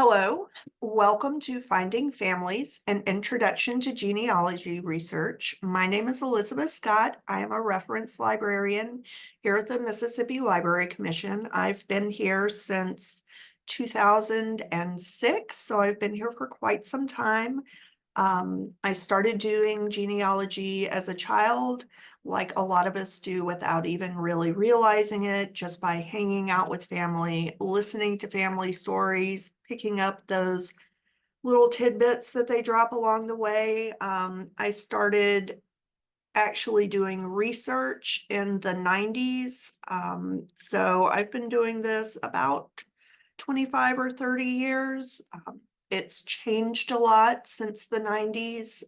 Hello, welcome to Finding Families, an introduction to genealogy research. My name is Elizabeth Scott. I am a reference librarian here at the Mississippi Library Commission. I've been here since 2006, so I've been here for quite some time. I started doing genealogy as a child, like a lot of us do without even really realizing it, just by hanging out with family, listening to family stories, picking up those little tidbits that they drop along the way. I started actually doing research in the 90s. So I've been doing this about 25 or 30 years. It's changed a lot since the 90s,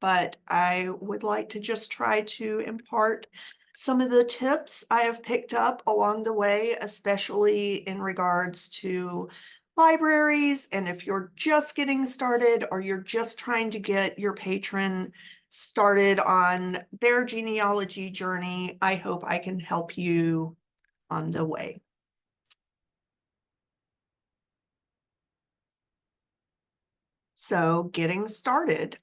but I would like to just try to impart some of the tips I have picked up along the way, especially in regards to libraries. And if you're just getting started or you're just trying to get your patron started on their genealogy journey, I hope I can help you on the way. So getting started.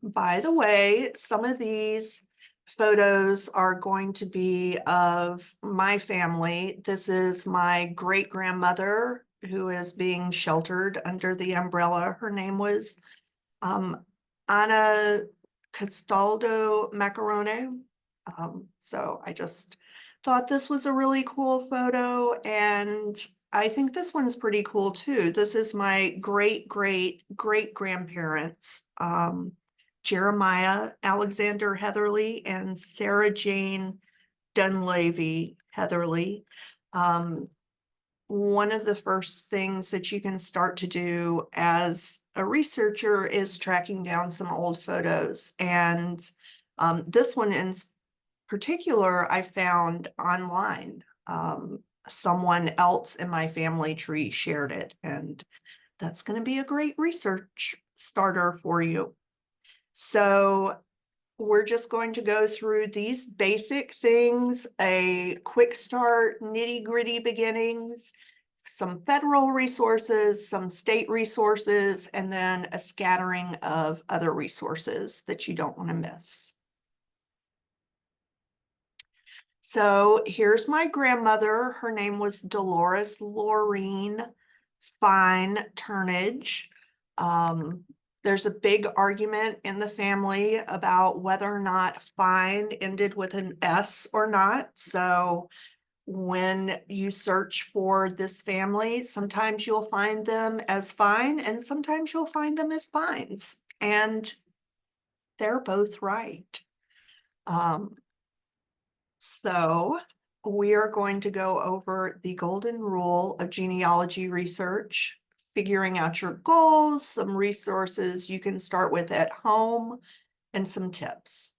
By the way, some of these photos are going to be of my family. This is my great-grandmother who is being sheltered under the umbrella. Her name was Anna Castaldo Macarone. So I just thought this was a really cool photo, and I think this one's pretty cool too. This is my great-great-great-grandparents, Jeremiah Alexander Heatherly and Sarah Jane Dunleavy Heatherly. One of the first things that you can start to do as a researcher is tracking down some old photos. And this one in particular, I found online. Someone else in my family tree shared it, and that's going to be a great research starter for you. So we're just going to go through these basic things, a quick start, nitty-gritty beginnings, some federal resources, some state resources, and then a scattering of other resources that you don't want to miss. So here's my grandmother. Her name was Dolores Laureen Fine Turnage. There's a big argument in the family about whether or not Fine ended with an S or not. So when you search for this family, sometimes you'll find them as Fine and sometimes you'll find them as Fines. And they're both right. So we are going to go over the golden rule of genealogy research, figuring out your goals, some resources you can start with at home, and some tips.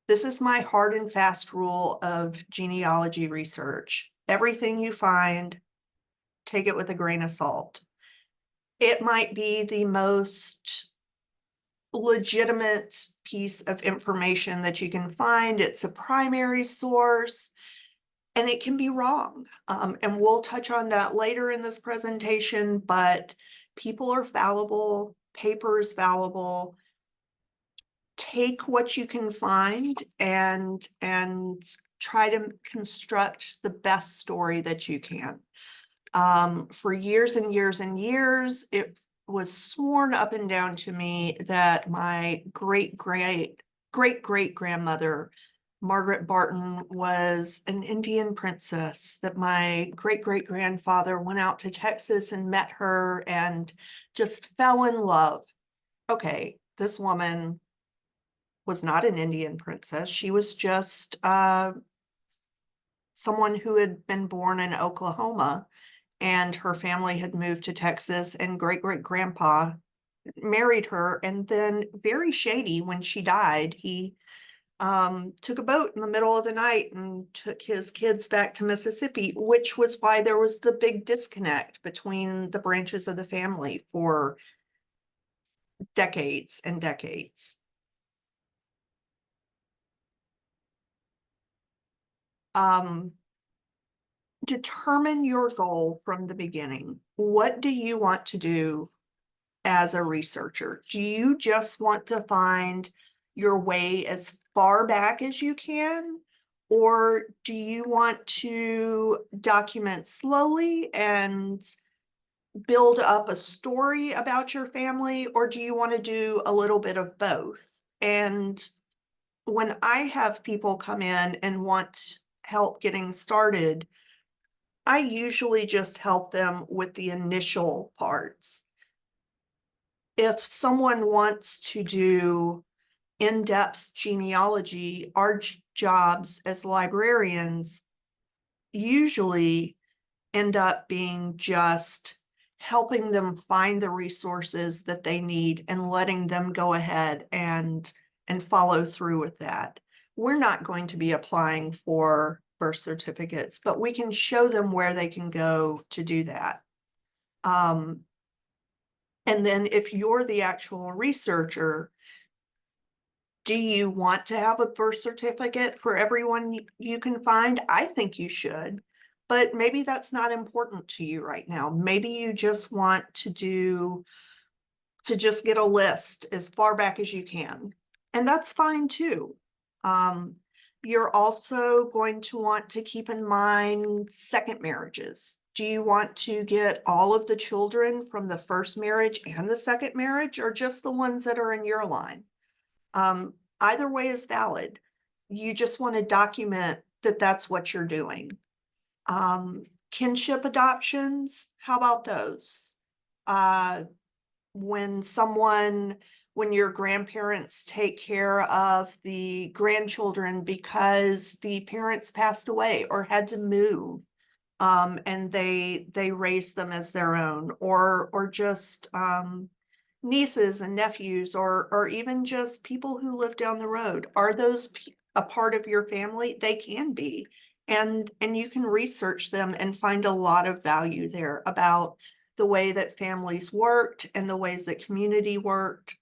This is my hard and fast rule of genealogy research. Everything you find, take it with a grain of salt. It might be the most legitimate piece of information that you can find. It's a primary source, and it can be wrong. And we'll touch on that later in this presentation, but people are fallible, paper is fallible. Take what you can find and try to construct the best story that you can. For years and years and years, it was sworn up and down to me that my great-great-great-great-grandmother, Margaret Barton, was an Indian princess, that my great-great-grandfather went out to Texas and met her and just fell in love. Okay, this woman was not an Indian princess. She was just someone who had been born in Oklahoma, and her family had moved to Texas, and great-great-grandpa married her. And then, very shady, when she died, he took a boat in the middle of the night and took his kids back to Mississippi, which was why there was the big disconnect between the branches of the family for decades and decades. determine your goal from the beginning. What do you want to do as a researcher? Do you just want to find your way as far back as you can? Or do you want to document slowly and build up a story about your family? Or do you want to do a little bit of both? And when I have people come in and want help getting started, I usually just help them with the initial parts. If someone wants to do in-depth genealogy, our jobs as librarians usually end up being just helping them find the resources that they need and letting them go ahead and follow through with that. We're not going to be applying for birth certificates, but we can show them where they can go to do that. And then if you're the actual researcher, do you want to have a birth certificate for everyone you can find? I think you should, but maybe that's not important to you right now. Maybe you just want to just get a list as far back as you can. And that's fine too. Um, you're also going to want to keep in mind second marriages. Do you want to get all of the children from the first marriage and the second marriage, or just the ones that are in your line? Either way is valid. You just want to document that that's what you're doing. Kinship adoptions, how about those? When your grandparents take care of the grandchildren because the parents passed away or had to move, and they raised them as their own, or just nieces and nephews, or even just people who live down the road. Are those a part of your family? They can be, and you can research them and find a lot of value there about the way that families worked and the ways that community worked.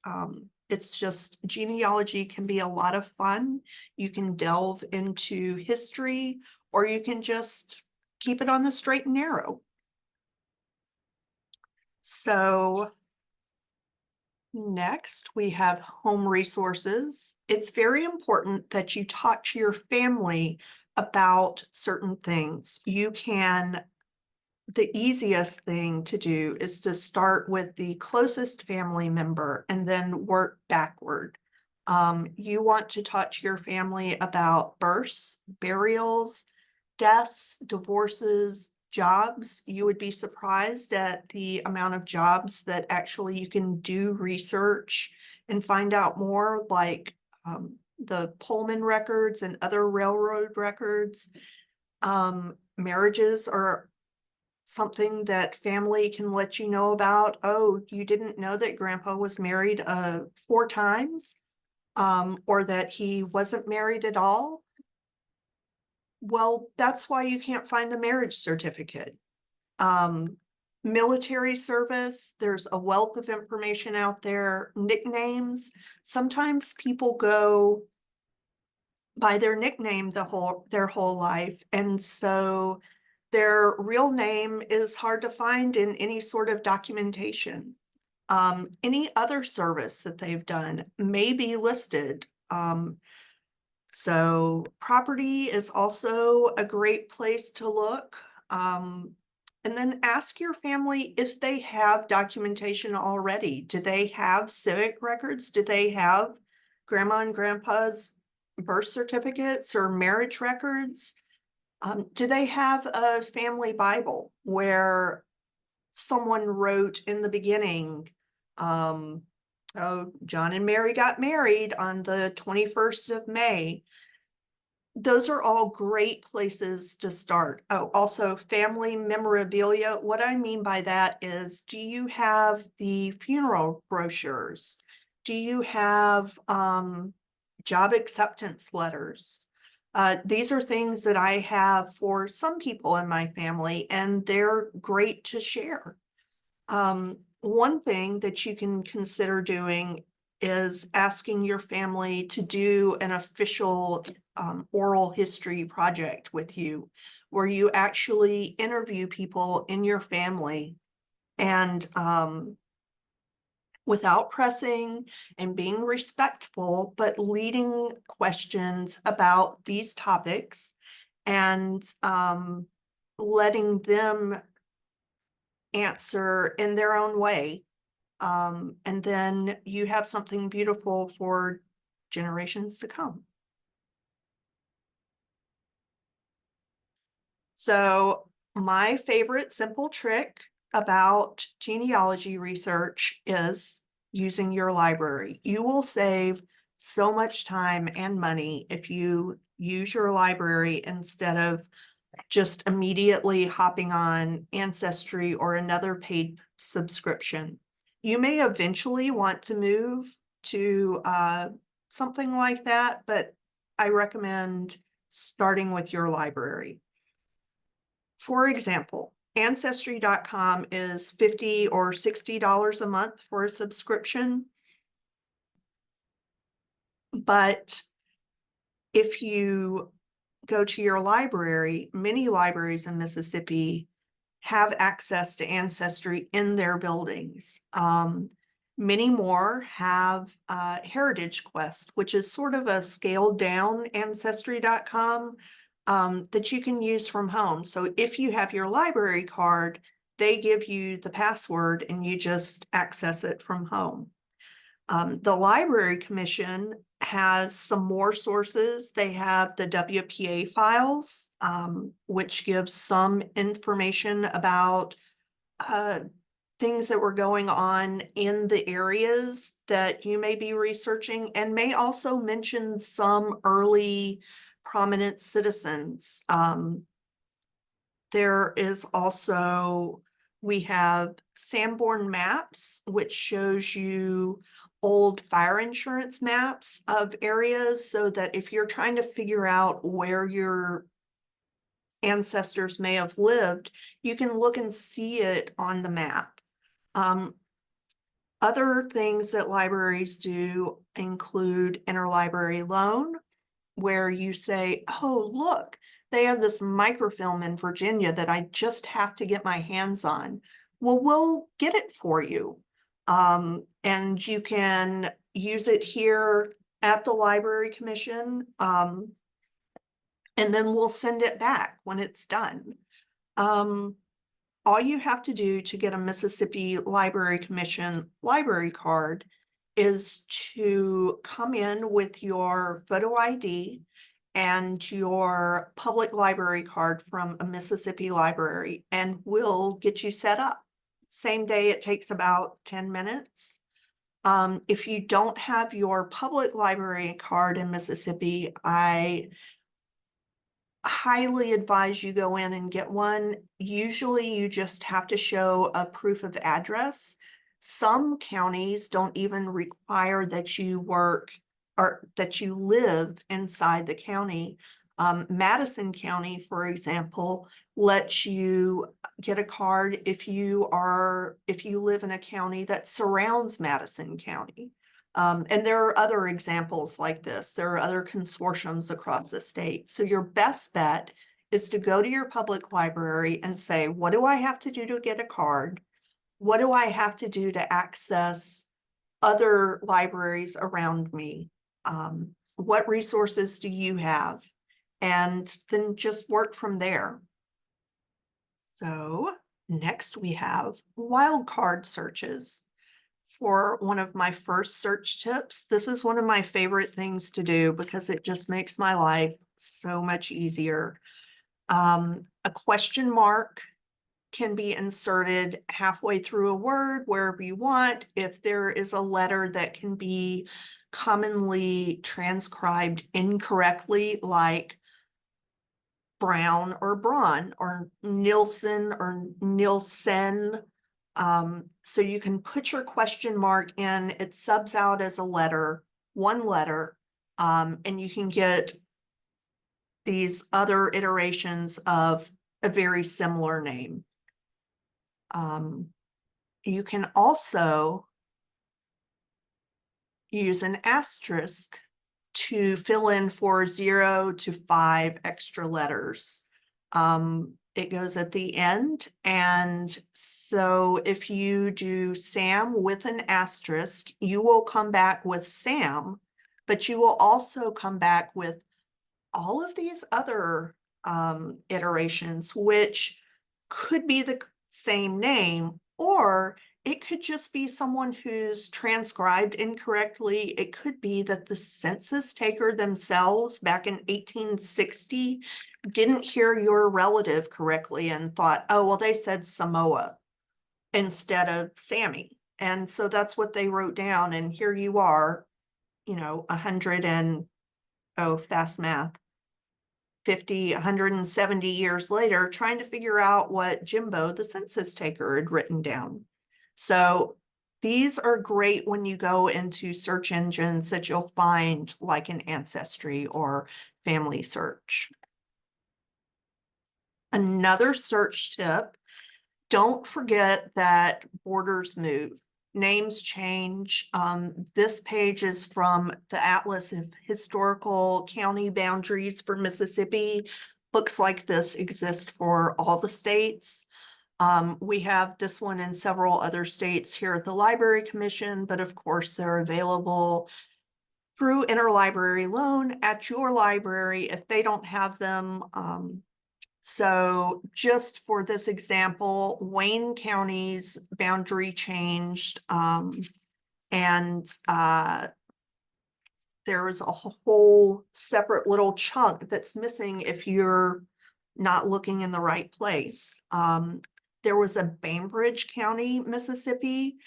It's just, genealogy can be a lot of fun. You can delve into history, or you can just keep it on the straight and narrow. So next, we have home resources. It's very important that you talk to your family about certain things. The easiest thing to do is to start with the closest family member and then work backward. You want to talk to your family about births, burials, deaths, divorces, jobs. You would be surprised at the amount of jobs that actually you can do research and find out more, like the Pullman records and other railroad records. Marriages are something that family can let you know about. Oh, you didn't know that grandpa was married 4 times, or that he wasn't married at all. Well, that's why you can't find the marriage certificate. Military service, there's a wealth of information out there. Nicknames, sometimes people go by their nickname their whole life, and so their real name is hard to find in any sort of documentation. Any other service that they've done may be listed. So property is also a great place to look. And then ask your family if they have documentation already. Do they have civic records? Do they have grandma and grandpa's birth certificates or marriage records? Do they have a family Bible where someone wrote in the beginning, oh, John and Mary got married on the 21st of May. Those are all great places to start. Oh, also family memorabilia. What I mean by that is, do you have the funeral brochures? Do you have job acceptance letters? These are things that I have for some people in my family, and they're great to share. One thing that you can consider doing is asking your family to do an official oral history project with you, where you actually interview people in your family and without pressing and being respectful, but leading questions about these topics and letting them answer in their own way. And then you have something beautiful for generations to come. So my favorite simple trick about genealogy research is using your library. You will save so much time and money if you use your library instead of just immediately hopping on Ancestry or another paid subscription. You may eventually want to move to something like that, but I recommend starting with your library. For example, Ancestry.com is $50 or $60 a month for a subscription. But if you go to your library, many libraries in Mississippi have access to Ancestry in their buildings. Many more have Heritage Quest, which is sort of a scaled down Ancestry.com that you can use from home. So if you have your library card, they give you the password and you just access it from home. The Library Commission has some more sources. They have the WPA files, which gives some information about things that were going on in the areas that you may be researching, and may also mention some early prominent citizens. There is also, we have Sanborn Maps, which shows you old fire insurance maps of areas, so that if you're trying to figure out where your ancestors may have lived, you can look and see it on the map. Other things that libraries do include interlibrary loan, where you say, oh, look, they have this microfilm in Virginia that I just have to get my hands on. Well, we'll get it for you. And you can use it here at the Library Commission. And then we'll send it back when it's done. All you have to do to get a Mississippi Library Commission library card is to come in with your photo ID and your public library card from a Mississippi library, and we'll get you set up. Same day, it takes about 10 minutes. If you don't have your public library card in Mississippi, I highly advise you go in and get one. Usually you just have to show a proof of address. Some counties don't even require that you work or that you live inside the county. Madison County, for example, lets you get a card if you live in a county that surrounds Madison County. And there are other examples like this. There are other consortiums across the state. So your best bet is to go to your public library and say, what do I have to do to get a card? What do I have to do to access other libraries around me? What resources do you have? And then just work from there. So next we have wildcard searches. For one of my first search tips, this is one of my favorite things to do because it just makes my life so much easier. A question mark can be inserted halfway through a word, wherever you want. If there is a letter that can be commonly transcribed incorrectly, like Brown or Braun or Nielsen or Nielsen. So you can put your question mark in, it subs out as a letter, one letter, and you can get these other iterations of a very similar name. You can also use an asterisk to fill in for 0 to 5 extra letters. It goes at the end. And so if you do Sam with an asterisk, you will come back with Sam, but you will also come back with all of these other iterations, which could be the same name, or it could just be someone who's transcribed incorrectly. It could be that the census taker themselves back in 1860 didn't hear your relative correctly and thought, oh, well, they said Samoa instead of Sammy. And so that's what they wrote down. And here you are, 100 and, oh, fast math, 50, 170 years later, trying to figure out what Jimbo, the census taker, had written down. So these are great when you go into search engines that you'll find like an Ancestry or Family Search. Another search tip, don't forget that borders move. Names change. This page is from the Atlas of Historical County Boundaries for Mississippi. Books like this exist for all the states. We have this one in several other states here at the Library Commission, but of course they're available through interlibrary loan at your library if they don't have them. So just for this example, Wayne County's boundary changed, and there is a whole separate little chunk that's missing if you're not looking in the right place. There was a Bainbridge County, Mississippi,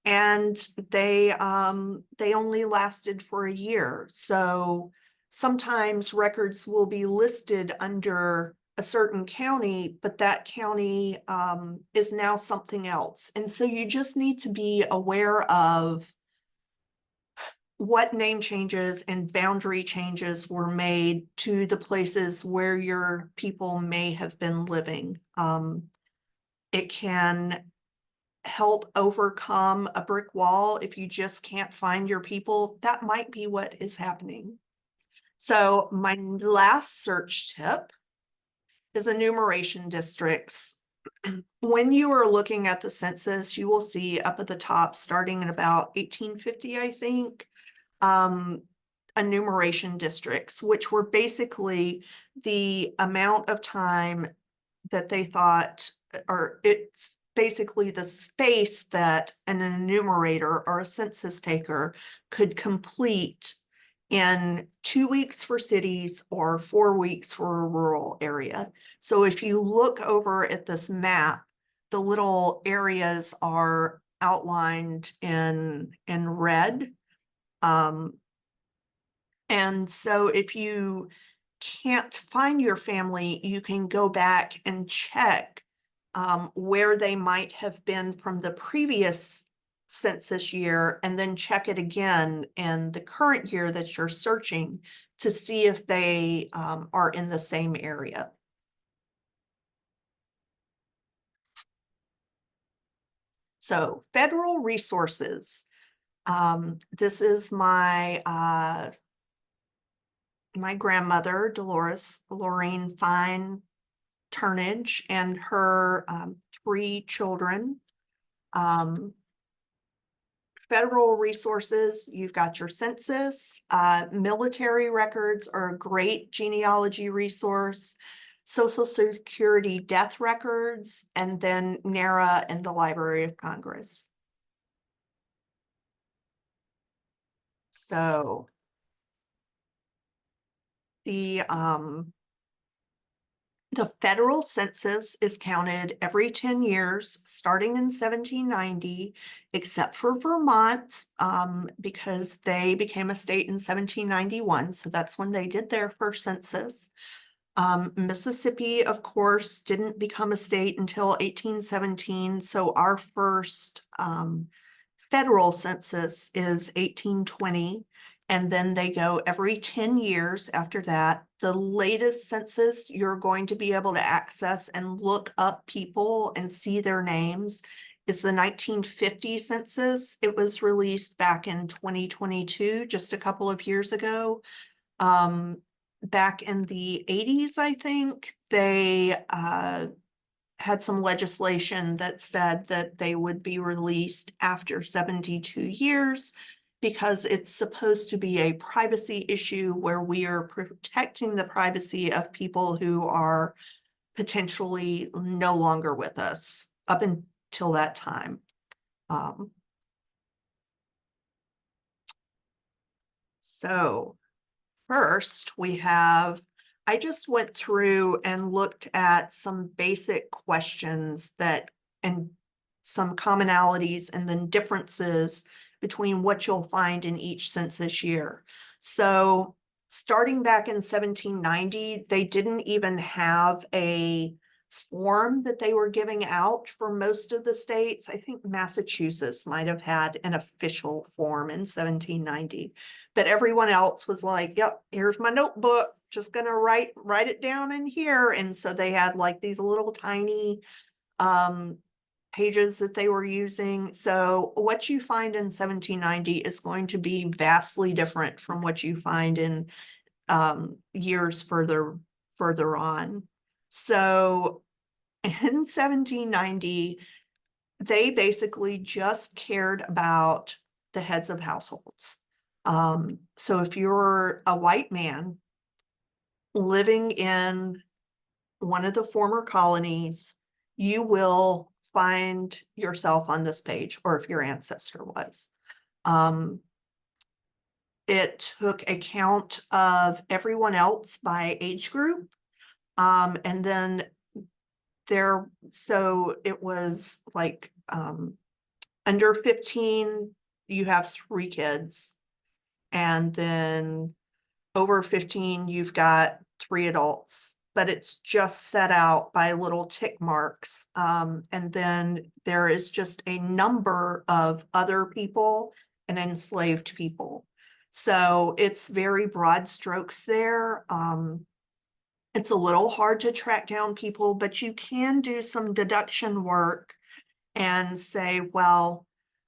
and they only lasted for a year. So sometimes records will be listed under a certain county, but that county is now something else. And so you just need to be aware of what name changes and boundary changes were made to the places where your people may have been living. It can help overcome a brick wall if you just can't find your people. That might be what is happening. So my last search tip is enumeration districts. When you are looking at the census, you will see up at the top, starting in about 1850, I think, enumeration districts, which were basically the amount of time that they thought, or it's basically the space that an enumerator or a census taker could complete in 2 weeks for cities or 4 weeks for a rural area. So if you look over at this map, the little areas are outlined in red. And so if you can't find your family, you can go back and check where they might have been from the previous census year, and then check it again in the current year that you're searching to see if they are in the same area. So federal resources. This is my grandmother, Dolores Lorraine Fine Turnage, and her 3 children. Federal resources, you've got your census, military records are a great genealogy resource, Social Security death records, and then NARA and the Library of Congress. So the federal census is counted every 10 years, starting in 1790, except for Vermont, because they became a state in 1791. So that's when they did their first census. Mississippi, of course, didn't become a state until 1817. So our first federal census is 1820. And then they go every 10 years after that. The latest census you're going to be able to access and look up people and see their names is the 1950 census. It was released back in 2022, just a couple of years ago. back in the 80s, I think, they had some legislation that said that they would be released after 72 years because it's supposed to be a privacy issue where we are protecting the privacy of people who are potentially no longer with us up until that time. So first we have, I just went through and looked at some basic questions that, and some commonalities and then differences between what you'll find in each census year. So starting back in 1790, they didn't even have a form that they were giving out for most of the states. I think Massachusetts might have had an official form in 1790, but everyone else was like, yep, here's my notebook, just gonna write it down in here. And so they had like these little tiny pages that they were using. So what you find in 1790 is going to be vastly different from what you find in years further on. So in 1790, they basically just cared about the heads of households. So if you're a white man living in one of the former colonies, you will find yourself on this page, or if your ancestor was. It took account of everyone else by age group. And then so it was like under 15, you have 3 kids. And then over 15, you've got 3 adults, but it's just set out by little tick marks. And then there is just a number of other people and enslaved people. So it's very broad strokes there. It's a little hard to track down people, but you can do some deduction work and say, well,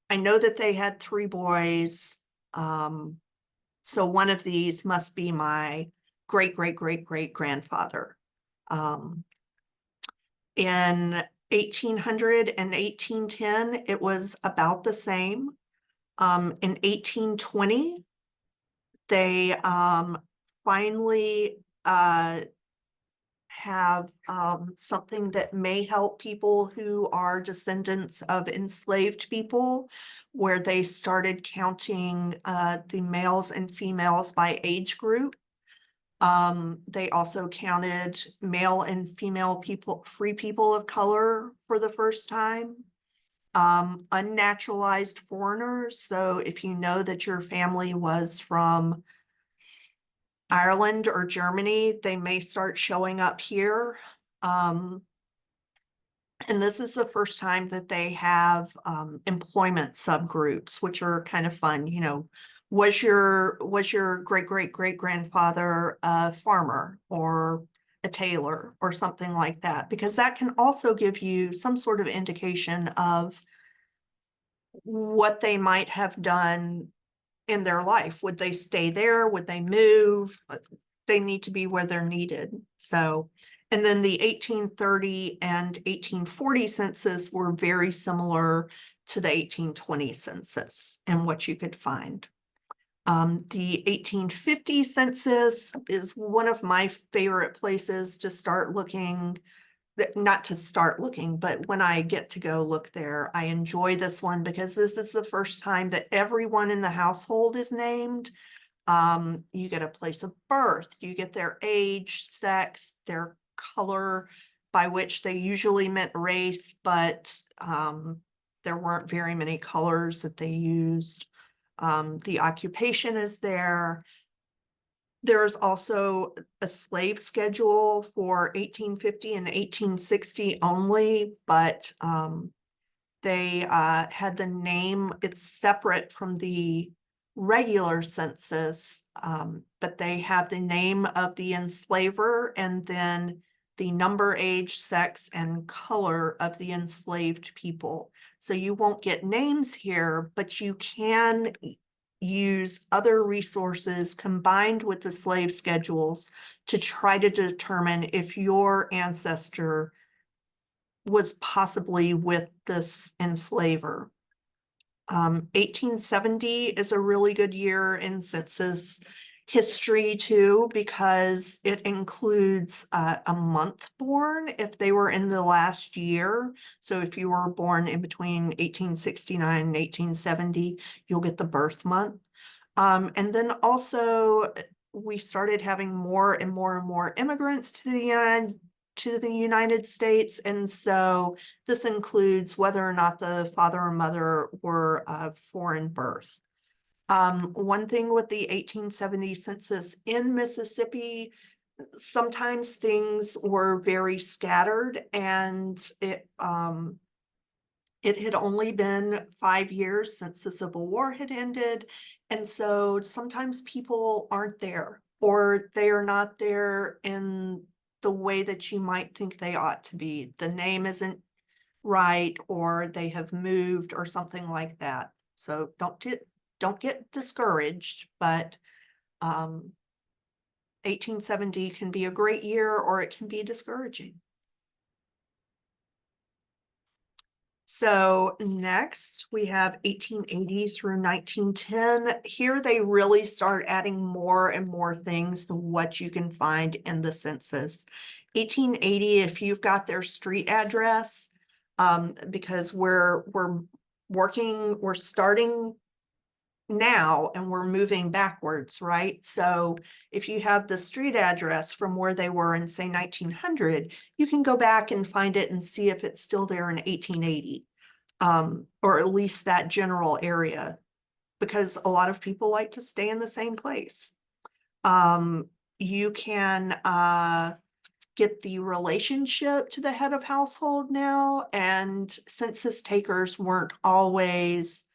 I know that they had 3 boys. So one of these must be my great grandfather. In 1800 and 1810, it was about the same. In 1820, they finally have something that may help people who are descendants of enslaved people, where they started counting the males and females by age group. They also counted male and female people, free people of color for the first time. Unnaturalized foreigners. So if you know that your family was from Ireland or Germany, they may start showing up here. And this is the first time that they have employment subgroups, which are kind of fun. You know, was your great grandfather a farmer or a tailor or something like that? Because that can also give you some sort of indication of what they might have done in their life. Would they stay there? Would they move? They need to be where they're needed. So, and then the 1830 and 1840 census were very similar to the 1820 census and what you could find. The 1850 census is one of my favorite places to start looking, not to start looking, but when I get to go look there, I enjoy this one because this is the first time that everyone in the household is named. You get a place of birth, you get their age, sex, their color, by which they usually meant race, but there weren't very many colors that they used. The occupation is there. There's also a slave schedule for 1850 and 1860 only, but they had the name, it's separate from the regular census, but they have the name of the enslaver and then the number, age, sex, and color of the enslaved people. So you won't get names here, but you can use other resources combined with the slave schedules to try to determine if your ancestor was possibly with this enslaver. 1870 is a really good year in census history too, because it includes a month born if they were in the last year. So if you were born in between 1869 and 1870, you'll get the birth month. And then also we started having more and more and more immigrants to the United States. And so this includes whether or not the father or mother were of foreign birth. One thing with the 1870 census in Mississippi, sometimes things were very scattered, and it had only been 5 years since the Civil War had ended. And so sometimes people aren't there, or they are not there in the way that you might think they ought to be. The name isn't right, or they have moved or something like that. So don't get discouraged, but 1870 can be a great year, or it can be discouraging. So next we have 1880 through 1910. Here they really start adding more and more things to what you can find in the census. 1880, if you've got their street address, because we're starting now and we're moving backwards, right? So if you have the street address from where they were in, say, 1900, you can go back and find it and see if it's still there in 1880, or at least that general area, because a lot of people like to stay in the same place. You can get the relationship to the head of household now, and census takers weren't always,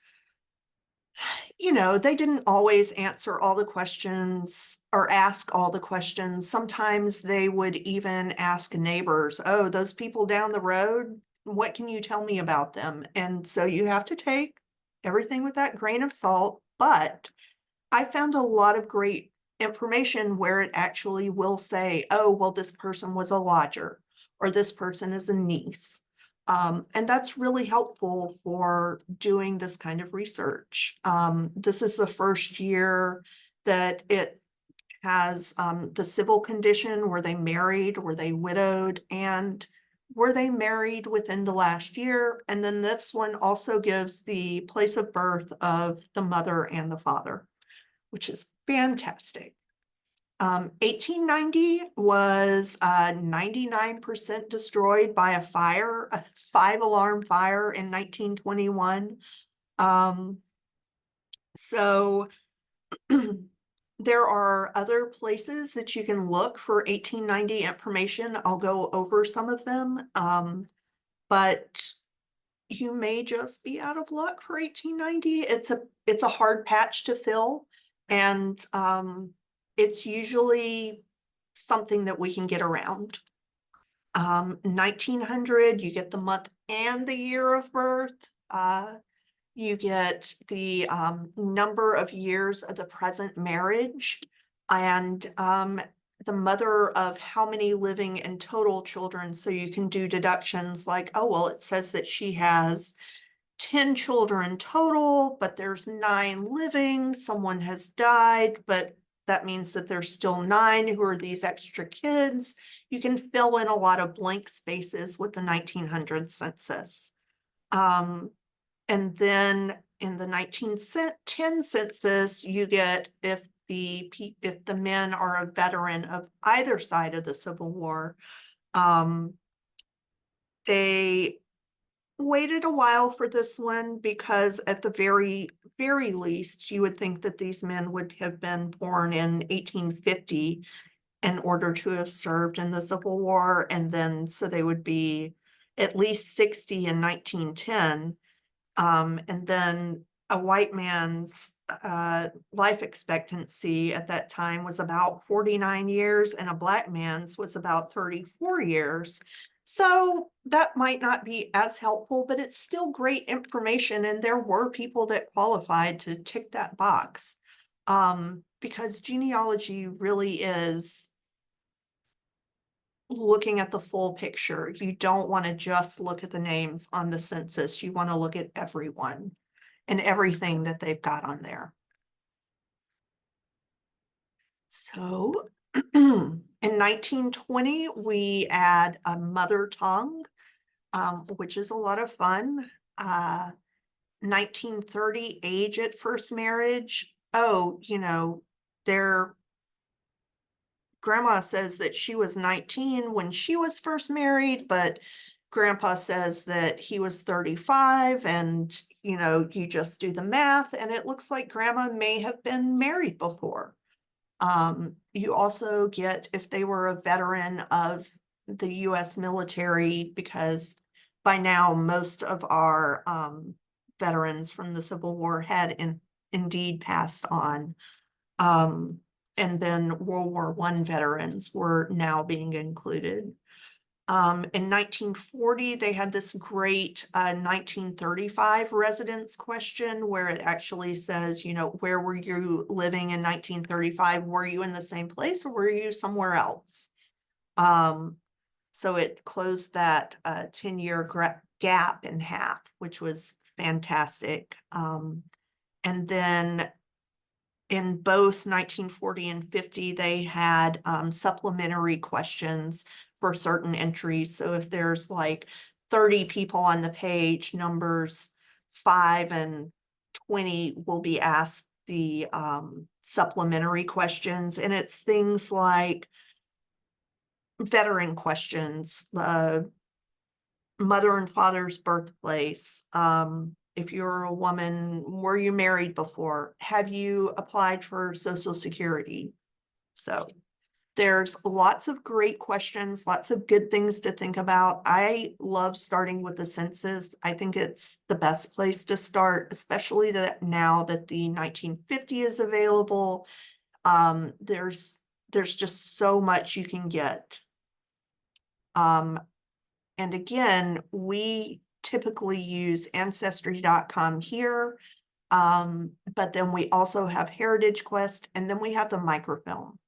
they didn't always answer all the questions or ask all the questions. Sometimes they would even ask neighbors, oh, those people down the road, what can you tell me about them? And so you have to take everything with that grain of salt. But I found a lot of great information where it actually will say, oh, well, this person was a lodger, or this person is a niece. And that's really helpful for doing this kind of research. This is the first year that it has the civil condition. Were they married? Were they widowed? And were they married within the last year? And then this one also gives the place of birth of the mother and the father, which is fantastic. 1890 was 99% destroyed by a 5-alarm fire in 1921. So there are other places that you can look for 1890 information. I'll go over some of them, but you may just be out of luck for 1890. It's a hard patch to fill, and it's usually something that we can get around. 1900, you get the month and the year of birth. You get the number of years of the present marriage, and the mother of how many living and total children. So you can do deductions like, oh, well, it says that she has 10 children total, but there's 9 living. Someone has died, but that means that there's still 9 who are these extra kids. You can fill in a lot of blank spaces with the 1900 census. And then in the 1910 census, you get if the men are a veteran of either side of the Civil War. They waited a while for this one because at the very, very least, you would think that these men would have been born in 1850 in order to have served in the Civil War. And then, so they would be at least 60 in 1910. And then a white man's life expectancy at that time was about 49 years, and a black man's was about 34 years. So that might not be as helpful, but it's still great information. And there were people that qualified to tick that box. Because genealogy really is looking at the full picture. You don't want to just look at the names on the census. You want to look at everyone and everything that they've got on there. So in 1920, we add a mother tongue, which is a lot of fun. 1930, age at first marriage. Oh, their grandma says that she was 19 when she was first married, but grandpa says that he was 35, and you just do the math and it looks like grandma may have been married before. You also get if they were a veteran of the US military, because by now most of our veterans from the Civil War had indeed passed on. And then World War I veterans were now being included. In 1940, they had this great 1935 residence question where it actually says, where were you living in 1935? Were you in the same place or were you somewhere else? So it closed that 10-year gap in half, which was fantastic. And then in both 1940 and 50, they had supplementary questions for certain entries. So if there's like 30 people on the page, numbers 5 and 20 will be asked the supplementary questions. And it's things like veteran questions, mother and father's birthplace. If you're a woman, were you married before? Have you applied for Social Security? So there's lots of great questions, lots of good things to think about. I love starting with the census. I think it's the best place to start, especially that now that the 1950 is available. There's just so much you can get. And again, we typically use ancestry.com here, but then we also have Heritage Quest, and then we have the microfilm.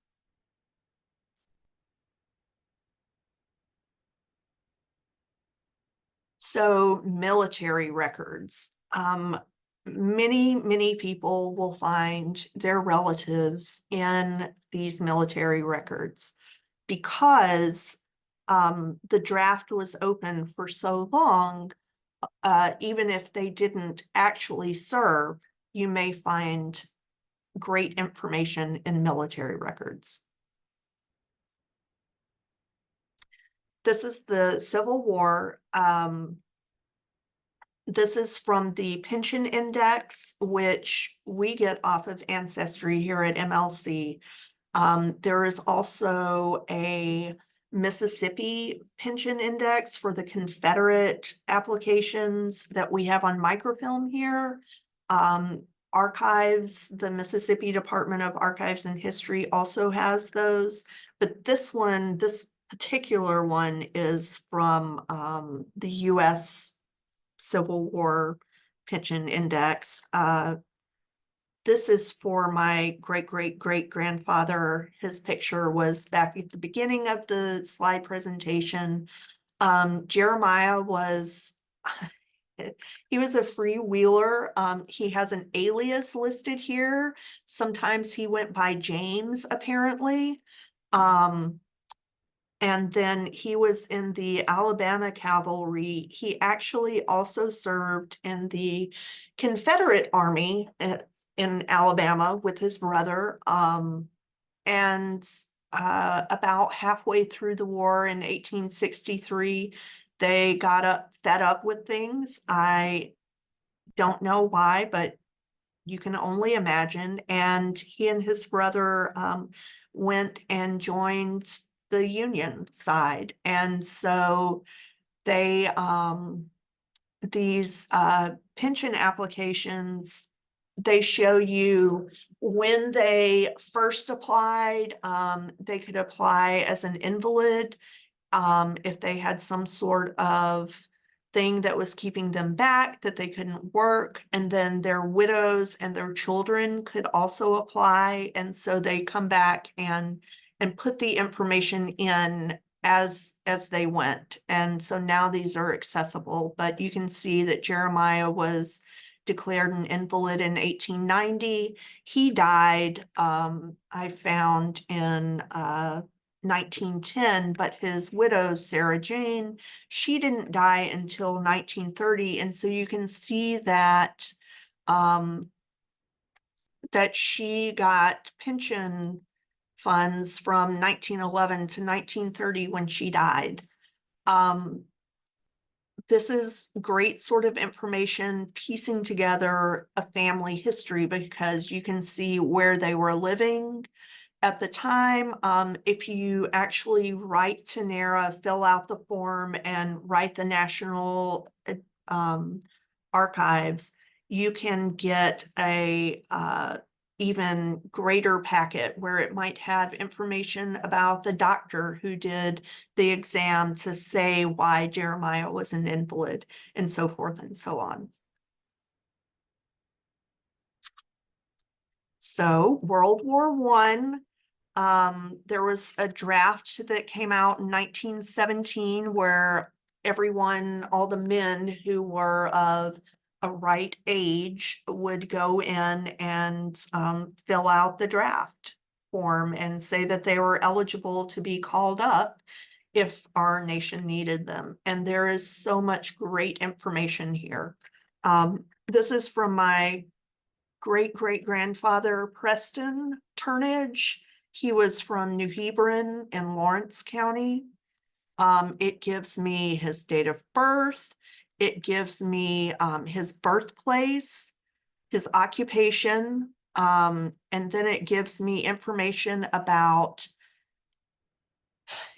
So military records. Many people will find their relatives in these military records because the draft was open for so long. Even if they didn't actually serve, you may find great information in military records. This is the Civil War. This is from the pension index, which we get off of Ancestry here at MLC. There is also a Mississippi pension index for the Confederate applications that we have on microfilm here. Archives, the Mississippi Department of Archives and History also has those, but this particular one is from the US Civil War pension index. This is for my great-great-great-grandfather. His picture was back at the beginning of the slide presentation. Jeremiah was, he was a freewheeler. He has an alias listed here. Sometimes he went by James, apparently. And then he was in the Alabama Cavalry. He actually also served in the Confederate Army in Alabama with his brother. And about halfway through the war in 1863, they got fed up with things. I don't know why, but you can only imagine. And he and his brother went and joined the Union side. And so they, these pension applications, they show you when they first applied. They could apply as an invalid. if they had some sort of thing that was keeping them back, that they couldn't work, and then their widows and their children could also apply. And so they come back and put the information in as they went. And so now these are accessible, but you can see that Jeremiah was declared an invalid in 1890. He died, I found in 1910, but his widow, Sarah Jane, she didn't die until 1930. And so you can see that that she got pension funds from 1911 to 1930 when she died. This is great sort of information, piecing together a family history, because you can see where they were living at the time. If you actually write to NARA, fill out the form and write the National Archives, you can get a even greater packet where it might have information about the doctor who did the exam to say why Jeremiah was an invalid, and so forth and so on. So World War I, there was a draft that came out in 1917 where everyone, all the men who were of a right age, would go in and fill out the draft form and say that they were eligible to be called up if our nation needed them. And there is so much great information here. This is from my great-great-grandfather, Preston Turnage. He was from New Hebron in Lawrence County. It gives me his date of birth. It gives me his birthplace, his occupation, and then it gives me information about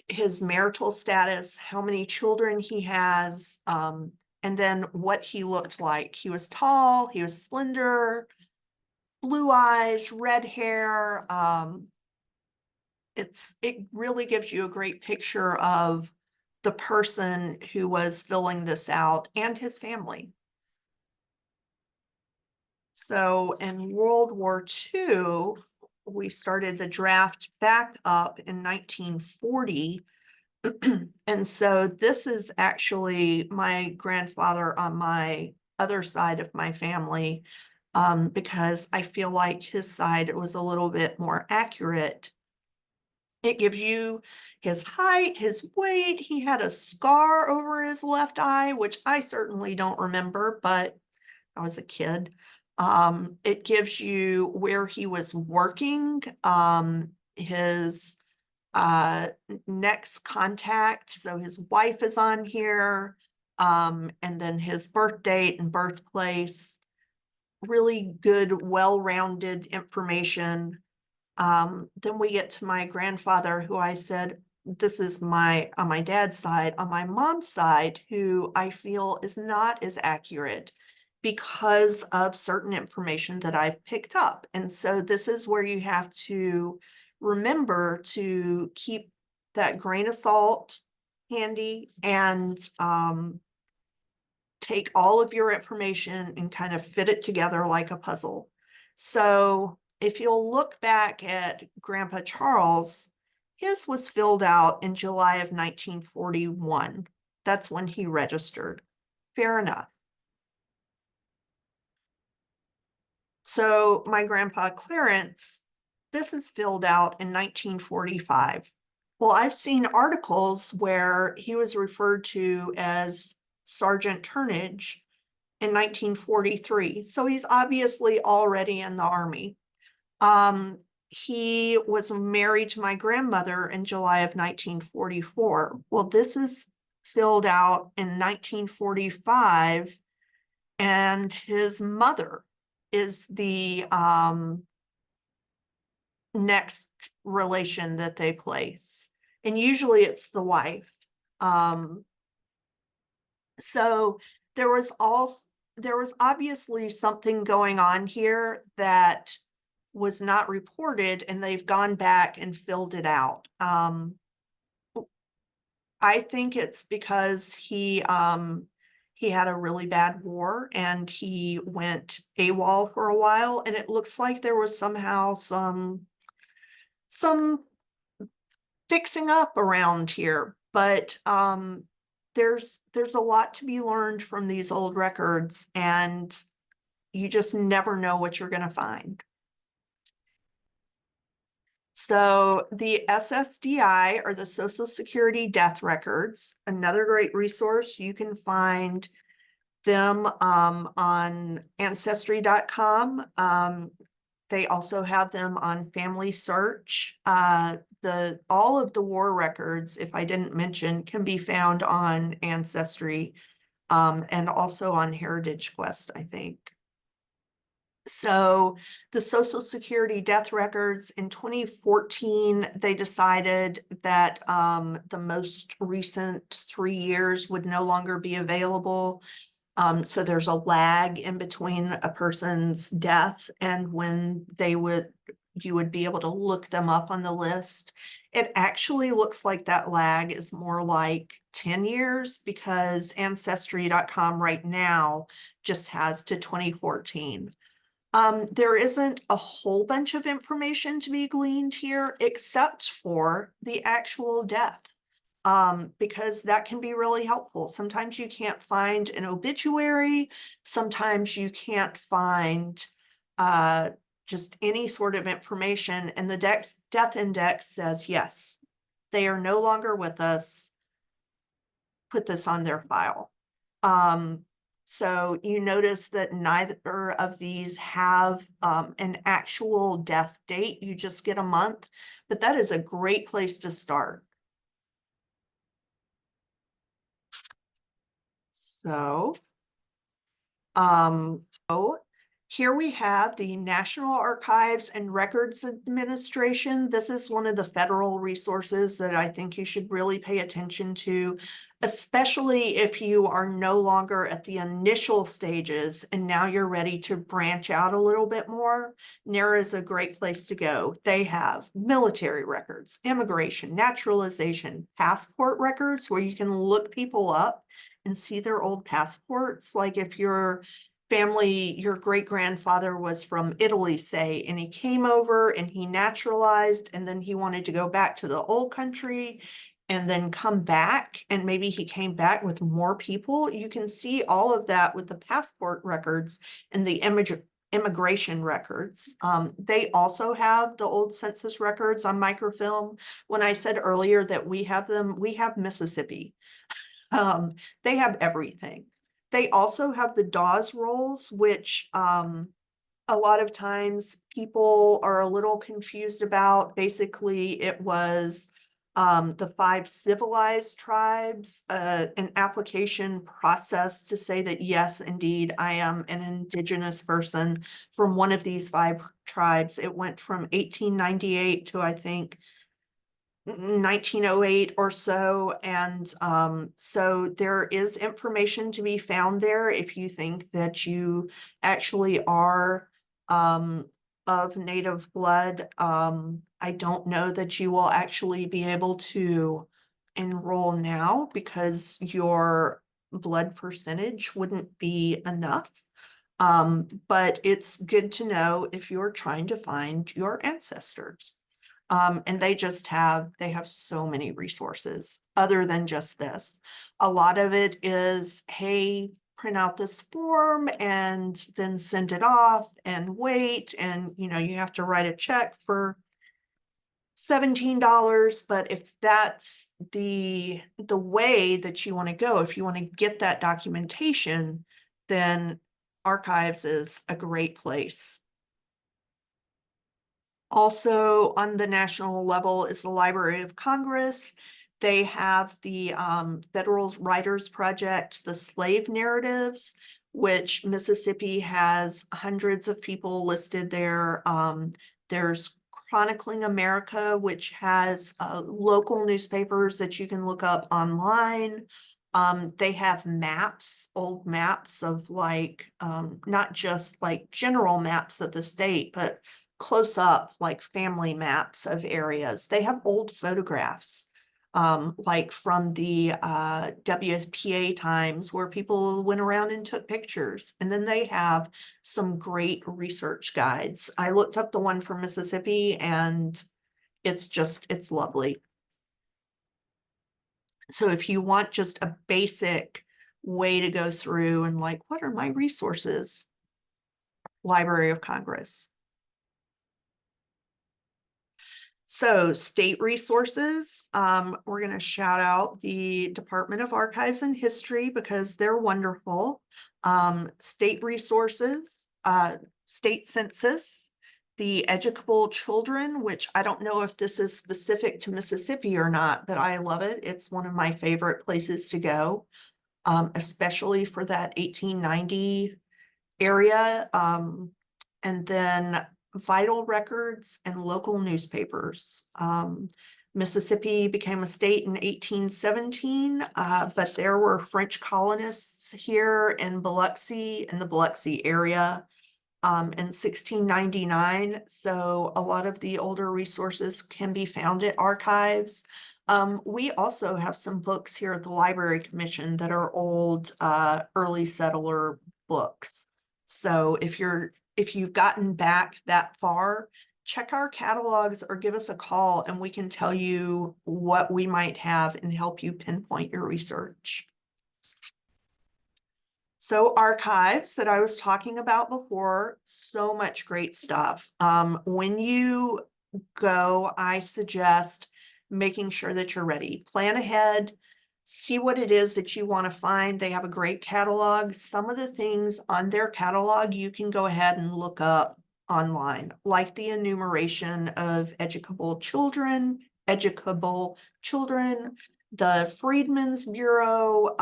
his marital status, how many children he has, and then what he looked like. He was tall, he was slender, blue eyes, red hair. It really gives you a great picture of the person who was filling this out and his family. So in World War II, we started the draft back up in 1940. And so this is actually my grandfather on my other side of my family, because I feel like his side was a little bit more accurate. It gives you his height, his weight. He had a scar over his left eye, which I certainly don't remember, but I was a kid. It gives you where he was working, his next contact. So his wife is on here, and then his birth date and birthplace. Really good, well-rounded information. Then we get to my grandfather, who I said, this is on my dad's side. On my mom's side, who I feel is not as accurate because of certain information that I've picked up. And so this is where you have to remember to keep that grain of salt handy and take all of your information and kind of fit it together like a puzzle. So if you'll look back at Grandpa Charles, his was filled out in July of 1941. That's when he registered. Fair enough. So my grandpa Clarence, this is filled out in 1945. Well, I've seen articles where he was referred to as Sergeant Turnage in 1943. So he's obviously already in the Army. He was married to my grandmother in July of 1944. Well, this is filled out in 1945, and his mother is the next relation that they place. And usually it's the wife. So there was obviously something going on here that was not reported, and they've gone back and filled it out. I think it's because he had a really bad war and he went AWOL for a while, and it looks like there was somehow some fixing up around here, but there's a lot to be learned from these old records, and you just never know what you're going to find. So the SSDI, or the Social Security death records, another great resource. You can find them on ancestry.com. They also have them on Family Search. All of the war records, if I didn't mention, can be found on Ancestry, and also on Heritage Quest, I think. So the Social Security death records in 2014, they decided that the most recent 3 years would no longer be available. So there's a lag in between a person's death and when you would be able to look them up on the list. It actually looks like that lag is more like 10 years, because Ancestry.com right now just has to 2014. There isn't a whole bunch of information to be gleaned here except for the actual death, because that can be really helpful. Sometimes you can't find an obituary, sometimes you can't find uh, just any sort of information, and the death index says, yes, they are no longer with us, put this on their file. So you notice that neither of these have an actual death date. You just get a month, but that is a great place to start. So, here we have the National Archives and Records Administration. This is one of the federal resources that I think you should really pay attention to, especially if you are no longer at the initial stages and now you're ready to branch out a little bit more. NARA is a great place to go. They have military records, immigration, naturalization, passport records, where you can look people up and see their old passports. Like if your family, your great grandfather was from Italy, say, and he came over and he naturalized, and then he wanted to go back to the old country and then come back, and maybe he came back with more people. You can see all of that with the passport records and the immigration records. They also have the old census records on microfilm. When I said earlier that we have them, we have Mississippi. They have everything. They also have the Dawes rolls, which a lot of times people are a little confused about. Basically, it was the 5 civilized tribes, an application process to say that, yes, indeed, I am an indigenous person from one of these 5 tribes. It went from 1898 to, I think, 1908 or so. And so there is information to be found there if you think that you actually are of native blood. I don't know that you will actually be able to enroll now because your blood percentage wouldn't be enough. But it's good to know if you're trying to find your ancestors. And they have so many resources other than just this. A lot of it is, hey, print out this form and then send it off and wait. And, you have to write a check for $17. But if that's the way that you want to go, if you want to get that documentation, then archives is a great place. Also on the national level is the Library of Congress. They have the Federal Writers Project, the slave narratives, which Mississippi has hundreds of people listed there. There's Chronicling America, which has local newspapers that you can look up online. They have maps, old maps of not just like general maps of the state, but close up like family maps of areas. They have old photographs. like from the WSPA times where people went around and took pictures. And then they have some great research guides. I looked up the one for Mississippi and it's lovely. So if you want just a basic way to go through and like, what are my resources? Library of Congress. So state resources, we're going to shout out the Department of Archives and History because they're wonderful. State resources, state census, the Educable Children, which I don't know if this is specific to Mississippi or not, but I love it. It's one of my favorite places to go, especially for that 1890 area. And then vital records and local newspapers. Mississippi became a state in 1817, but there were French colonists here in the Biloxi area in 1699. So a lot of the older resources can be found at archives. We also have some books here at the Library Commission that are old early settler books. So if you've gotten back that far, check our catalogs or give us a call and we can tell you what we might have and help you pinpoint your research. So archives that I was talking about before, so much great stuff. When you go, I suggest making sure that you're ready. Plan ahead, see what it is that you want to find. They have a great catalog. Some of the things on their catalog you can go ahead and look up online, like the enumeration of educable children, the Freedmen's Bureau,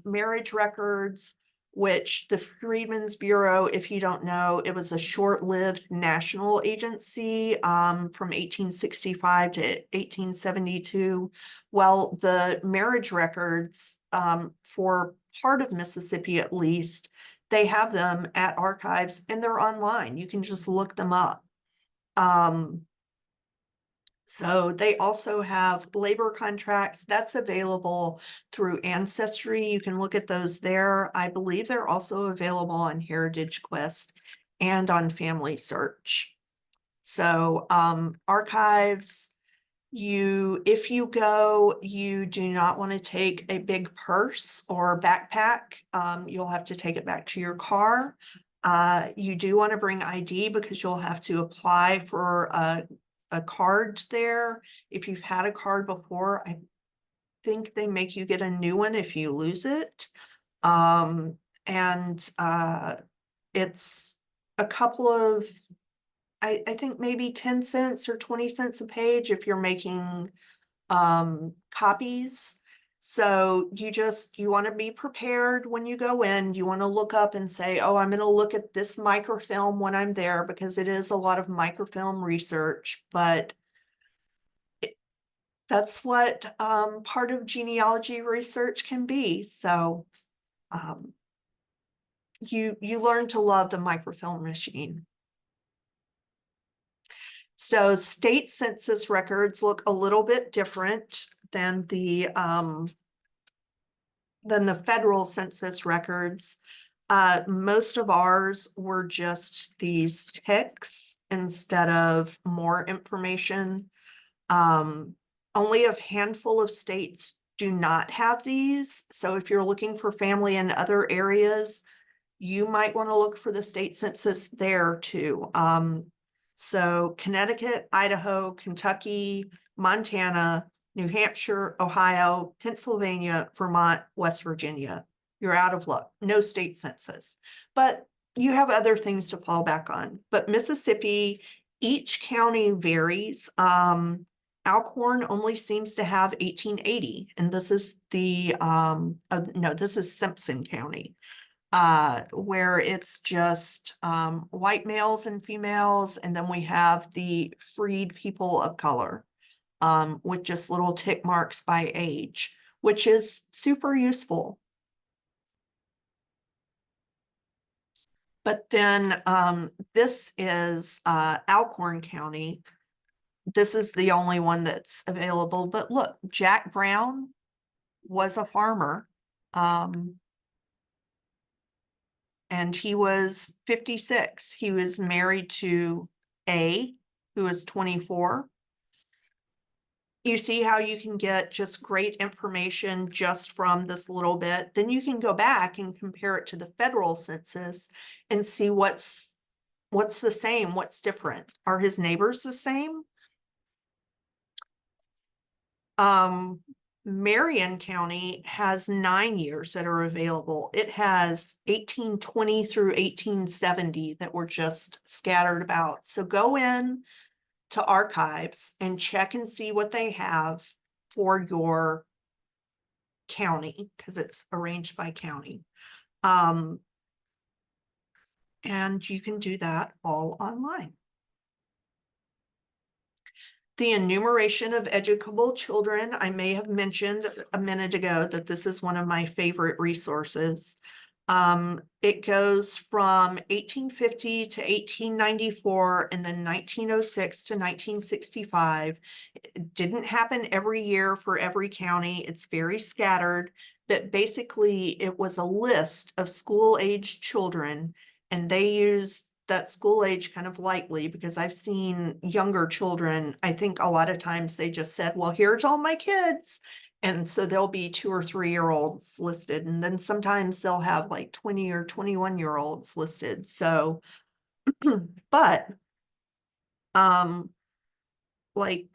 marriage records, which the Freedmen's Bureau, if you don't know, it was a short-lived national agency from 1865 to 1872. Well, the marriage records for part of Mississippi, at least, they have them at archives and they're online. You can just look them up. So they also have labor contracts that's available through Ancestry. You can look at those there. I believe they're also available on Heritage Quest and on Family Search. So archives, if you go, you do not want to take a big purse or backpack. You'll have to take it back to your car. You do want to bring ID because you'll have to apply for a card there. If you've had a card before, I think they make you get a new one if you lose it. And it's a couple of, I think maybe 10 cents or 20 cents a page if you're making copies. So you want to be prepared when you go in. You want to look up and say, oh, I'm going to look at this microfilm when I'm there because it is a lot of microfilm research, but that's what part of genealogy research can be. So you learn to love the microfilm machine. So state census records look a little bit different than the federal census records. Most of ours were just these ticks instead of more information. Only a handful of states do not have these. So if you're looking for family in other areas, you might want to look for the state census there too. So Connecticut, Idaho, Kentucky, Montana, New Hampshire, Ohio, Pennsylvania, Vermont, West Virginia. You're out of luck. No state census. But you have other things to fall back on. But Mississippi, each county varies. Alcorn only seems to have 1880, and this is this is Simpson County, where it's just white males and females, and then we have the freed people of color with just little tick marks by age, which is super useful. But then this is Alcorn County, this is the only one that's available, but look, Jack Brown was a farmer. And he was 56. He was married to A, who was 24. You see how you can get just great information just from this little bit. Then you can go back and compare it to the federal census and see what's the same, what's different. Are his neighbors the same? Marion County has 9 years that are available. It has 1820 through 1870 that were just scattered about. So go in to archives and check and see what they have for your county, because it's arranged by county. And you can do that all online. The enumeration of educable children, I may have mentioned a minute ago that this is one of my favorite resources. It goes from 1850 to 1894 and then 1906 to 1965. It didn't happen every year for every county. It's very scattered, but basically it was a list of school-age children, and they used that school age kind of lightly because I've seen younger children. I think a lot of times they just said, well, here's all my kids. And so there'll be 2 or 3-year-olds listed. And then sometimes they'll have like 20 or 21-year-olds listed. So, but, like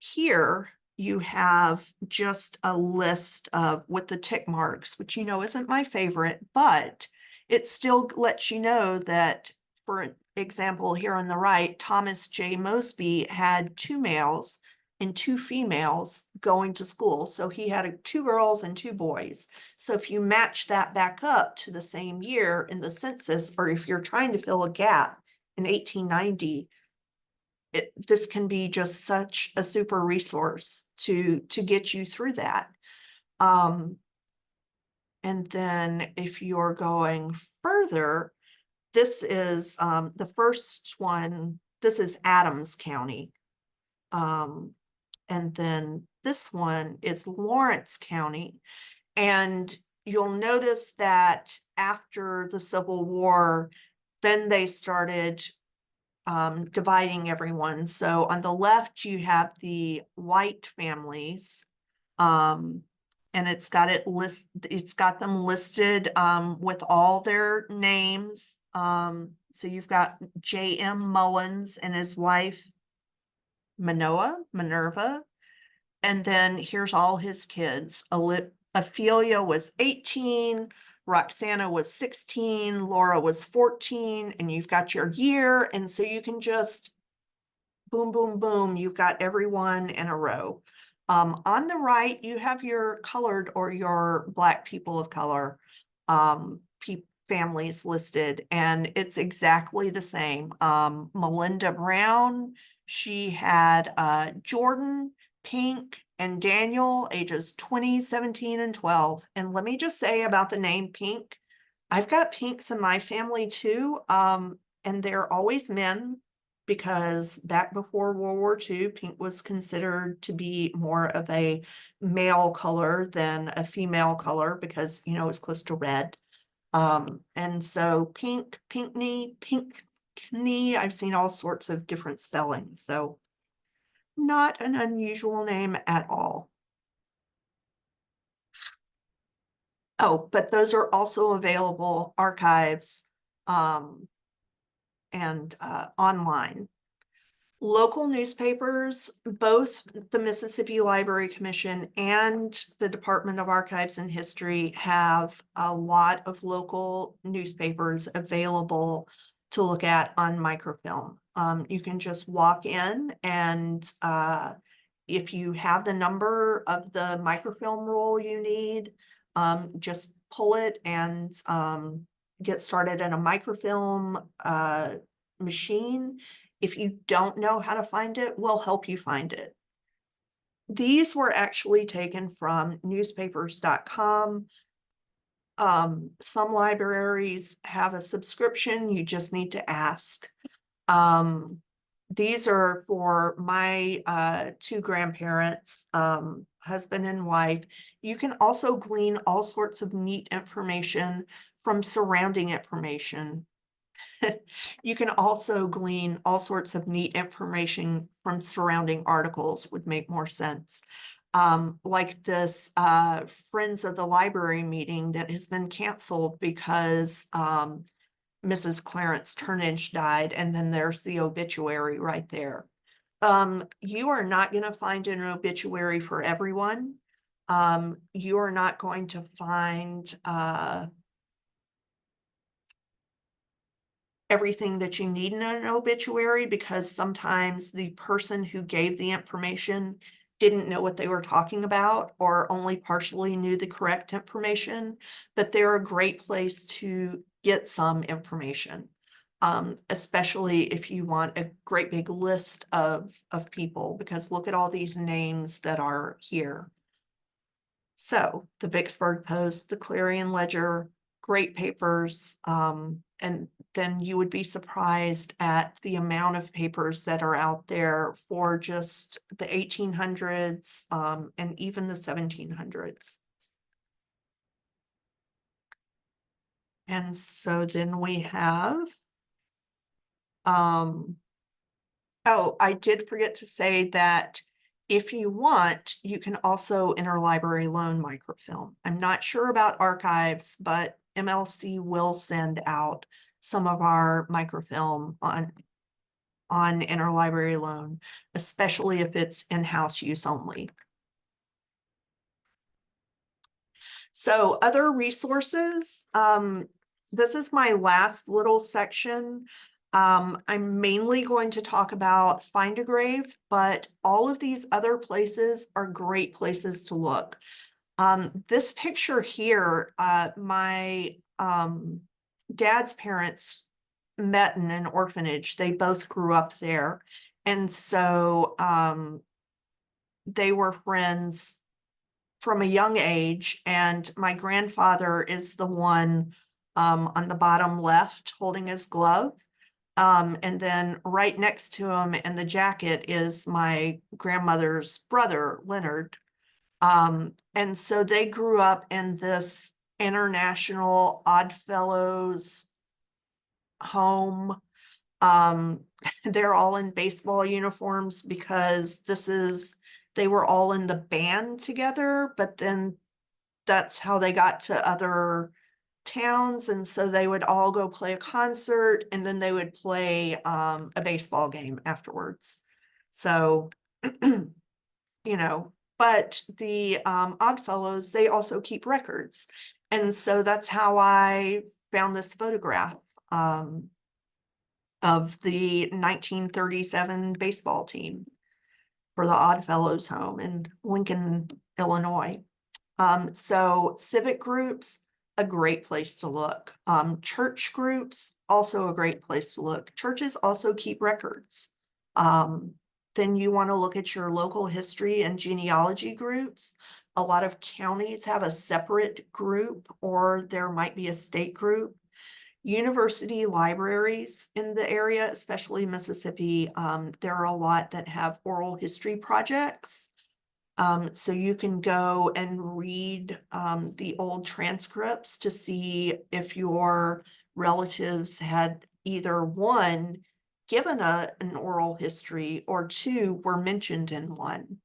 here you have just a list of with the tick marks, which isn't my favorite, but it still lets you know that, for example, here on the right, Thomas J. Mosby had 2 males and 2 females going to school. So he had 2 girls and 2 boys. So if you match that back up to the same year in the census, or if you're trying to fill a gap in 1890, this can be just such a super resource to get you through that. And then if you're going further, this is the first one. This is Adams County. And then this one is Lawrence County. And you'll notice that after the Civil War, then they started dividing everyone. So on the left, you have the white families, and it's got them listed with all their names. So you've got J.M. Mullins and his wife Minerva, and then here's all his kids. Ophelia was 18, Roxana was 16, Laura was 14, and you've got your year. And so you can just boom, boom, boom, you've got everyone in a row. On the right, you have your colored or your Black people of color families listed, and it's exactly the same. Melinda Brown, she had Jordan, Pink, and Daniel, ages 20, 17, and 12. And let me just say about the name Pink, I've got Pinks in my family too, and they're always men, because back before World War II, pink was considered to be more of a male color than a female color because, it's close to red. And so pink, pinkney, I've seen all sorts of different spellings. So not an unusual name at all. Oh, but those are also available archives and online. Local newspapers, both the Mississippi Library Commission and the Department of Archives and History have a lot of local newspapers available to look at on microfilm. You can just walk in and if you have the number of the microfilm roll you need, just pull it and get started in a microfilm machine. If you don't know how to find it, we'll help you find it. These were actually taken from newspapers.com. Some libraries have a subscription, you just need to ask. these are for my two grandparents, husband and wife. You can also glean all sorts of neat information from surrounding information. You can also glean all sorts of neat information from surrounding articles, would make more sense. Like this Friends of the Library meeting that has been canceled because Mrs. Clarence Turnage died, and then there's the obituary right there. You are not going to find an obituary for everyone. You are not going to find everything that you need in an obituary, because sometimes the person who gave the information didn't know what they were talking about or only partially knew the correct information, but they're a great place to get some information, especially if you want a great big list of people, because look at all these names that are here. So the Vicksburg Post, the Clarion Ledger, great papers. And then you would be surprised at the amount of papers that are out there for just the 1800s and even the 1700s. And so then we have, oh, I did forget to say that if you want, you can also interlibrary loan microfilm. I'm not sure about archives, but MLC will send out some of our microfilm on interlibrary loan, especially if it's in-house use only. So other resources, this is my last little section. I'm mainly going to talk about Find a Grave, but all of these other places are great places to look. This picture here, my dad's parents met in an orphanage. They both grew up there. And so they were friends from a young age. And my grandfather is the one on the bottom left holding his glove. And then right next to him in the jacket is my grandmother's brother, Leonard. And so they grew up in this international Oddfellows home. They're all in baseball uniforms because they were all in the band together, but then that's how they got to other towns. And so they would all go play a concert and then they would play a baseball game afterwards. So, but the Oddfellows, they also keep records. And so that's how I found this photograph of the 1937 baseball team for the Oddfellows home in Lincoln, Illinois. So civic groups, a great place to look. Church groups, also a great place to look. Churches also keep records. Then you want to look at your local history and genealogy groups. A lot of counties have a separate group, or there might be a state group. University libraries in the area, especially Mississippi, there are a lot that have oral history projects. So you can go and read the old transcripts to see if your relatives had either one, given an oral history, or two, were mentioned in one.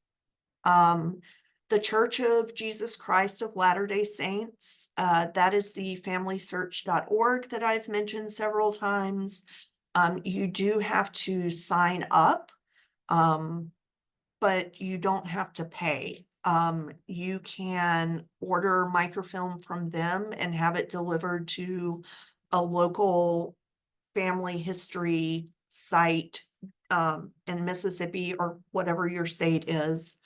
The Church of Jesus Christ of Latter-day Saints, that is the familysearch.org that I've mentioned several times. You do have to sign up, but you don't have to pay. You can order microfilm from them and have it delivered to a local family history site in Mississippi or whatever your state is.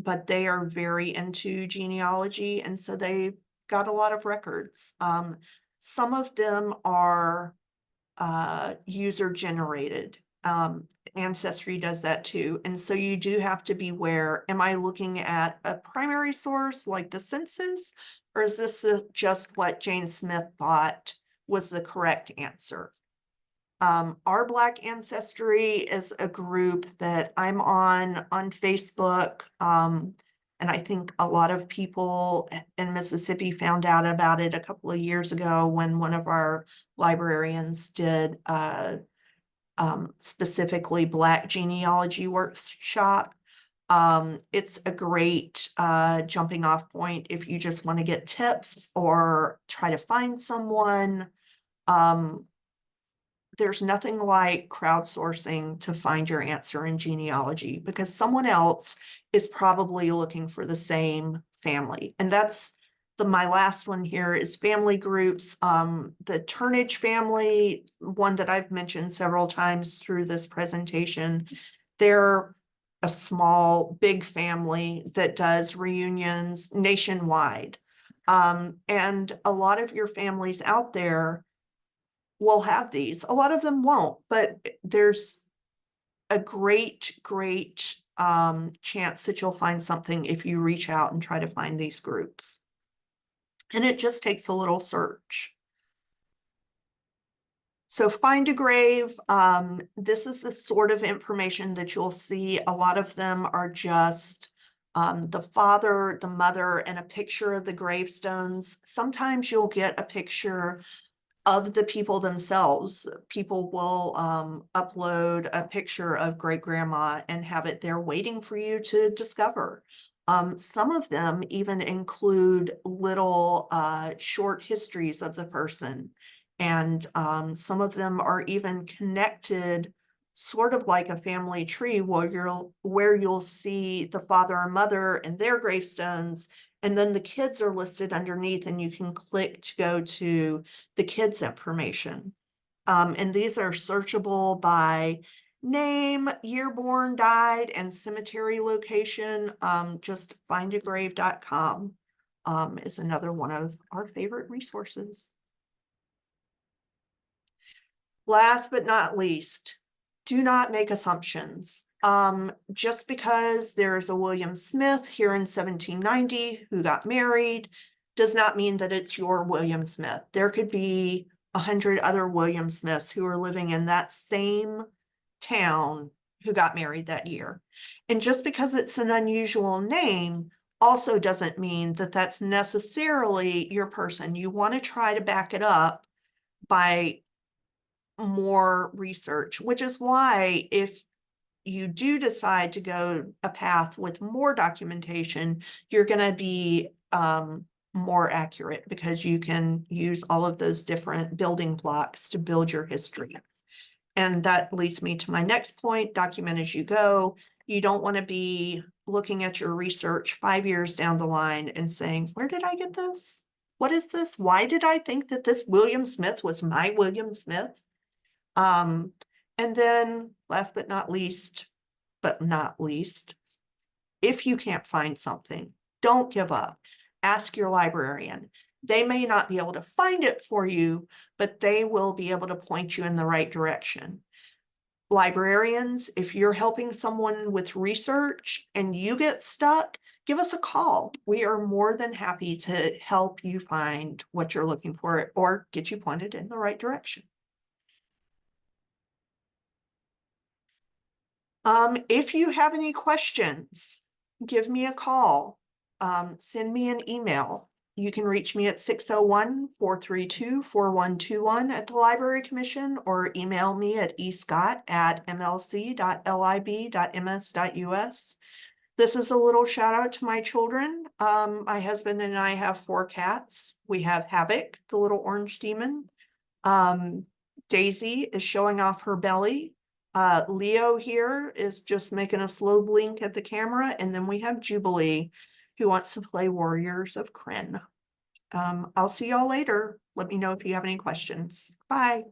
But they are very into genealogy, and so they've got a lot of records. Some of them are user generated. Ancestry does that too. And so you do have to beware, am I looking at a primary source like the census, or is this just what Jane Smith thought was the correct answer? Our Black Ancestry is a group that I'm on Facebook. And I think a lot of people in Mississippi found out about it a couple of years ago when one of our librarians did specifically Black genealogy workshop. It's a great jumping off point if you just want to get tips or try to find someone. Um, there's nothing like crowdsourcing to find your answer in genealogy because someone else is probably looking for the same family. And that's my last one here is family groups. The Turnage family, one that I've mentioned several times through this presentation, they're a small, big family that does reunions nationwide. And a lot of your families out there will have these. A lot of them won't, but there's a great chance that you'll find something if you reach out and try to find these groups. And it just takes a little search. So find a grave. This is the sort of information that you'll see. A lot of them are just the father, the mother, and a picture of the gravestones. Sometimes you'll get a picture of the people themselves. People will upload a picture of great grandma and have it there waiting for you to discover. Some of them even include little short histories of the person. And some of them are even connected sort of like a family tree where you'll see the father and mother and their gravestones, and then the kids are listed underneath and you can click to go to the kids' information. And these are searchable by name, year born, died, and cemetery location. Just findagrave.com is another one of our favorite resources. Last but not least, do not make assumptions. Just because there's a William Smith here in 1790 who got married does not mean that it's your William Smith. There could be 100 other William Smiths who are living in that same town who got married that year. And just because it's an unusual name also doesn't mean that that's necessarily your person. You want to try to back it up by more research, which is why if you do decide to go a path with more documentation, you're going to be more accurate because you can use all of those different building blocks to build your history. And that leads me to my next point, document as you go. You don't want to be looking at your research 5 years down the line and saying, where did I get this? What is this? Why did I think that this William Smith was my William Smith? And then last but not least, if you can't find something, don't give up. Ask your librarian. They may not be able to find it for you, but they will be able to point you in the right direction. Librarians, if you're helping someone with research and you get stuck, give us a call. We are more than happy to help you find what you're looking for or get you pointed in the right direction. If you have any questions, give me a call. Send me an email. You can reach me at 601-432-4121 at the Library Commission or email me at escott@mlc.lib.ms.us. This is a little shout out to my children. My husband and I have 4 cats. We have Havoc, the little orange demon. Daisy is showing off her belly. Leo here is just making a slow blink at the camera. And then we have Jubilee who wants to play Warriors of Krynn. I'll see y'all later. Let me know if you have any questions. Bye.